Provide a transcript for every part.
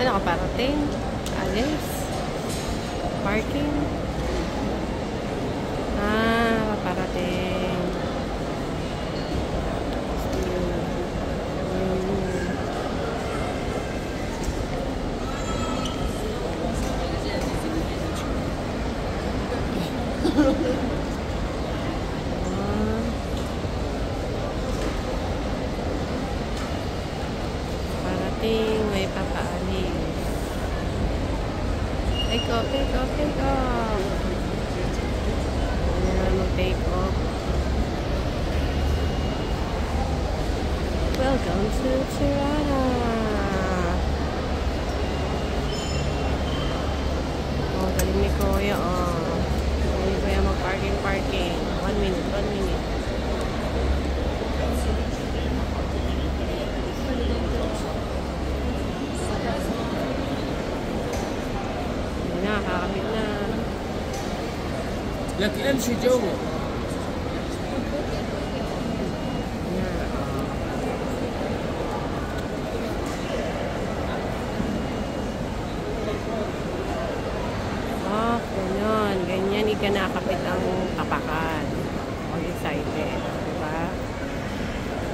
Ano ka parating? Alis? Parking? Ah, parating. Parating, may papaalis. Take off, take off, take off. Ayan, mag-take off. Welcome to Tirana. Oh, galing ni Kuya, oh. Galing ni Kuya mag-parking. 1 minute, 1 minute. Kakabit na. لك امشي جوا. Ganyan. Ganyan ikinakapit ang tapakan. All excited. Diba?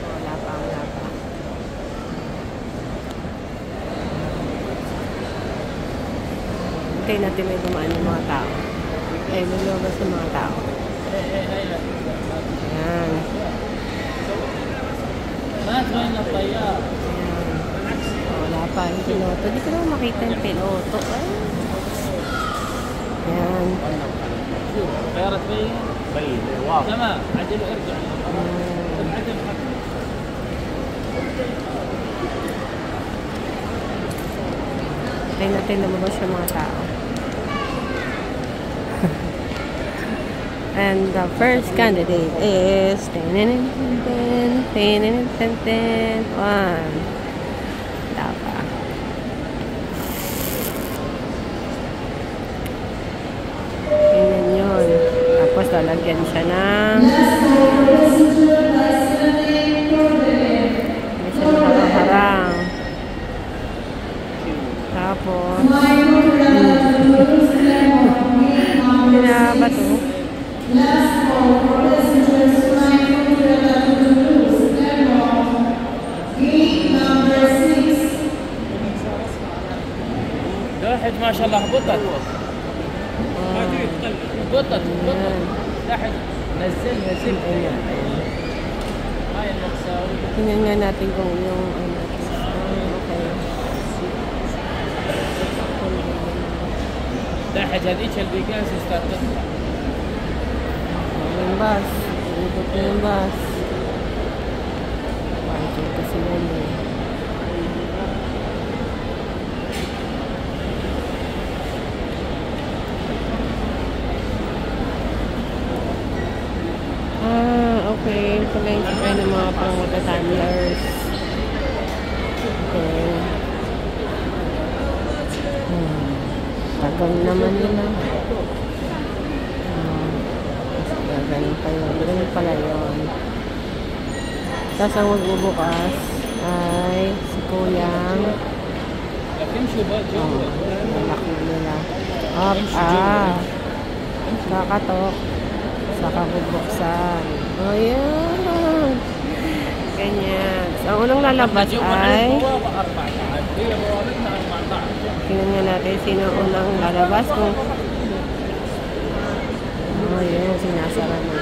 Wala pa. Hintay natin may dumaan ng mga tao. Ay, may lumabas ng mga tao. Ayan. Ayan. Wala pa yung piloto. Di ko naman makita yung piloto. Ay. Ayan. غيرت بين واضح تمام عدل ارجع Tayo natin lumabas yung mga tao. And the first candidate is one. Tapa. Tingnan yun. Tapos lalagyan siya ng harang. Tapos binabato. واحد ما شاء الله هبطت واحد نزل هاي المقصاوي. Tingnan nga natin kung yung okay. واحد هذيك البيكاس استخدمها yung bus. Ikot na yung bus. Parking kasi yan eh. Okay. Pala yung sakay ng mga pang-matatamlers. Okay. Tagal naman nila. Ganun pa yun. Ganun pala yun. Tapos ang magbubukas ay si Kuyang. Malaki nila. Kakatok. Saka bubuksan. O yan. Ganyan. So, ang unang lalabas ay tingnan nga natin sino unang lalabas kung yun, sinasara na.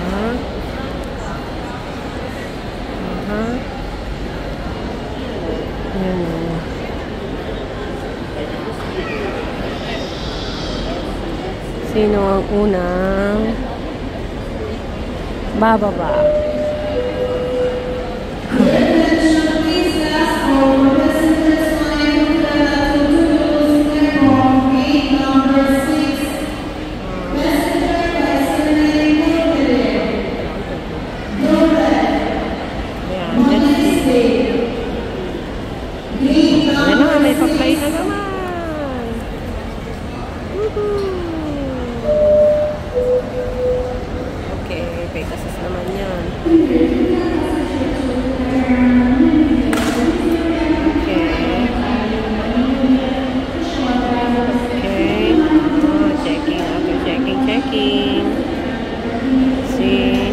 Yan. Sino ang unang bababa? Ayan na, may pa-play na naman. Okay, Pegasus naman yan. parking. See?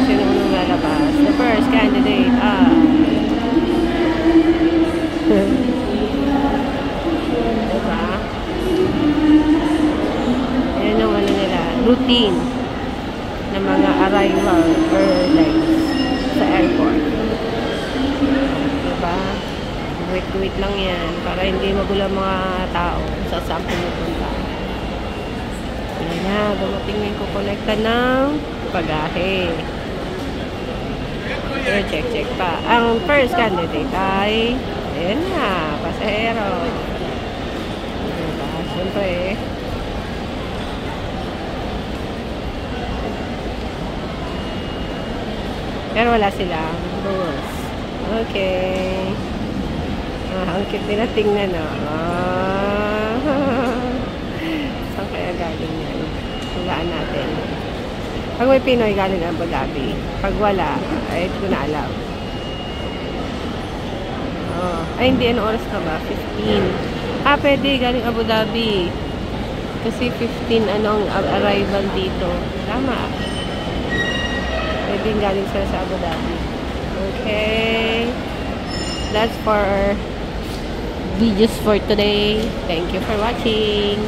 Sino unang lalabas? The first candidate. Diba? Ayan yung ano nila. Routine ng mga arrival airlines sa airport. Diba? Wait lang yan para hindi magulo mga tao sa saan pumupunta. Ayan na, dumating na yung kukolekta ng bagahe. Pero check pa. Ang first candidate ay ayan na, pasahero. Diba? Siyempre pero wala silang rules. Okay. Ang cute nila tingnan, no? Saan kaya galing yan? Hulaan natin. Pag may Pinoy, galing Abu Dhabi. Pag wala, ay hindi ko na alam. Ay, hindi. Ano oras na ba? 15. Pwede. Galing Abu Dhabi. Kasi 15, anong arrival dito. Tama. Pwede galing sila sa Abu Dhabi. Okay. That's for videos for today. Thank you for watching.